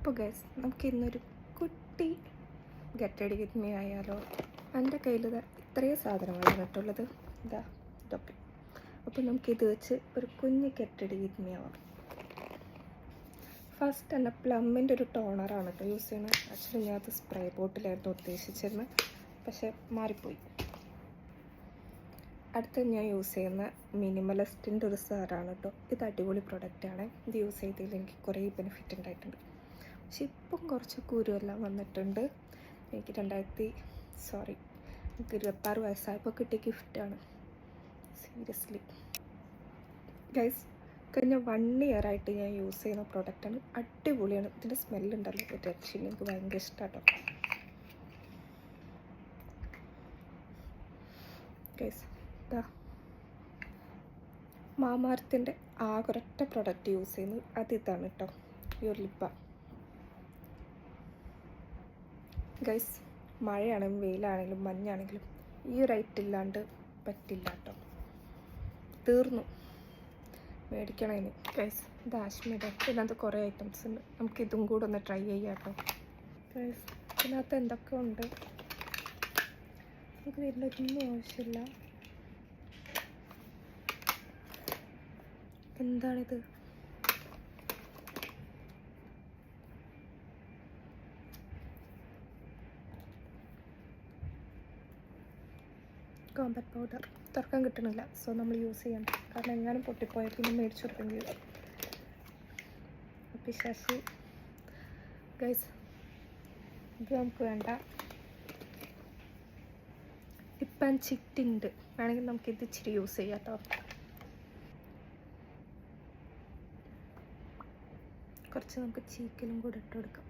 അപ്പോൾ ഗൈസ് നമുക്ക് ഇന്നൊരു കുട്ടി ഗെറ്റ് റെഡി വിത്ത് മീ ആയാലോ. എൻ്റെ കയ്യിൽ ഇത്രയും സാധനങ്ങളാണ് കേട്ടുള്ളത്. ഇതൊക്കെ. അപ്പോൾ നമുക്കിത് വെച്ച് ഒരു കുഞ്ഞ് ഗെറ്റ് റെഡി വിത്ത് മീ ആവാം. ഫസ്റ്റ് തന്നെ പ്ലമ്മിൻ്റെ ഒരു ടോണറാണ് കേട്ടോ യൂസ് ചെയ്യുന്നത്. ആക്ച്വലി ഞാൻ അത് സ്പ്രേ ബോട്ടിലായിരുന്നു ഉദ്ദേശിച്ചിരുന്നത്, പക്ഷേ മാറിപ്പോയി. അടുത്ത് ഞാൻ യൂസ് ചെയ്യുന്ന മിനിമലിസ്റ്റിൻ്റെ ഒരു സാറാണ് കേട്ടോ. ഇത് അടിപൊളി പ്രൊഡക്റ്റാണ്. ഇത് യൂസ് ചെയ്തതിൽ എനിക്ക് കുറേ ബെനിഫിറ്റ് ഉണ്ടായിട്ടുണ്ട്. പക്ഷെ ഇപ്പം കുറച്ച് കുരുവെല്ലാം വന്നിട്ടുണ്ട്. എനിക്ക് 26 വയസ്സായപ്പോൾ കിട്ടിയ ഗിഫ്റ്റാണ്. സീരിയസ്ലി ഗൈസ്, കഴിഞ്ഞ 1 ഇയർ ആയിട്ട് ഞാൻ യൂസ് ചെയ്യുന്ന പ്രോഡക്റ്റാണ്. അടിപൊളിയാണ്. ഇതിൻ്റെ സ്മെല്ലുണ്ടല്ലോ, ഒരു രക്ഷയില്ല. എനിക്ക് ഭയങ്കര ഇഷ്ടമാട്ടോ ഗൈസ്. മാമാർത്തിൻ്റെ ആകൊരൊറ്റ പ്രൊഡക്റ്റ് യൂസ് ചെയ്യുന്നത് അതിതാണ് കേട്ടോ, പ്യൂർ ലിപ്പ. ഗൈസ്, മഴയാണെങ്കിലും വെയിലാണെങ്കിലും മഞ്ഞാണെങ്കിലും ഈ ഒരു ഐറ്റം ഇല്ലാണ്ട് പറ്റില്ല കേട്ടോ. തീർന്നു, മേടിക്കണം ഇനി. ഗൈസ്, ഇത് ആശ്മിയുടെ. ഇതിനകത്ത് കുറേ ഐറ്റംസ് ഉണ്ട്. നമുക്കിതും കൂടെ ഒന്ന് ട്രൈ ചെയ്യാം കേട്ടോ. ഗൈസ്, ഇതിനകത്ത് എന്തൊക്കെ ഉണ്ട് നമുക്ക് ഇതിലൊന്നും ആവശ്യമില്ല. എന്താണിത്? കോമ്പാക്ട് പൗഡർ തുറക്കാൻ കിട്ടണില്ല, സോ നമ്മൾ യൂസ് ചെയ്യണം. കാരണം എങ്ങാനും പൊട്ടിപ്പോയാൽ പിന്നെ മേടിച്ചു കൊടുക്കേണ്ടി വരും. പിശാശി. ഗൈസ്, ഇത് നമുക്ക് വേണ്ട. ഇപ്പം ചിറ്റുണ്ട്, വേണമെങ്കിൽ നമുക്കിത് ഇച്ചിരി യൂസ് ചെയ്യാം കേട്ടോ. കുറച്ച് നമുക്ക് ചീക്കലും കൂടെ ഇട്ട് കൊടുക്കാം.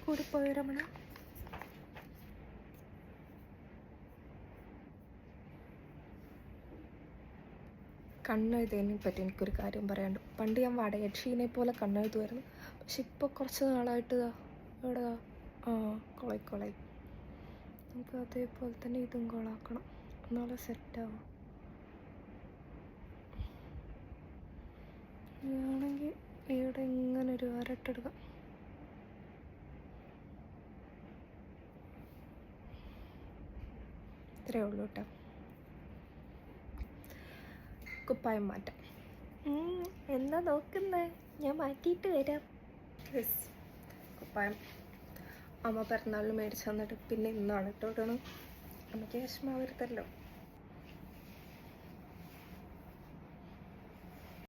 കൂടെ പോയ രമണ. കണ്ണെഴുതിയതിനെ പറ്റി എനിക്കൊരു കാര്യം പറയാനുണ്ട്. പണ്ട് ഞാൻ വടയക്ഷീനെ പോലെ കണ്ണെഴുതുമായിരുന്നു. പക്ഷെ ഇപ്പോൾ കുറച്ച് നാളായിട്ട് ഇവിടെ കൊളായി. നമുക്ക് അതേപോലെ തന്നെ ഇതും കൊളാക്കണം, എന്നാലും സെറ്റാവും. ആണെങ്കിൽ ഇവിടെ ഇങ്ങനെ ഒരു വരട്ടെടുക്കാം. ഇത്രയേ ഉള്ളൂ കേട്ടോ. കുപ്പായം മാറ്റാം. എന്താ നോക്കുന്നേ? ഞാൻ മാറ്റിയിട്ട് വരാം. കുപ്പായം അമ്മ പിറന്നാളിന് മേടിച്ചു തന്നിട്ട് പിന്നെ ഇന്നാണ് കേട്ടോ ഇടണം. അമ്മയ്ക്ക് വിഷമാവരുതല്ലോ.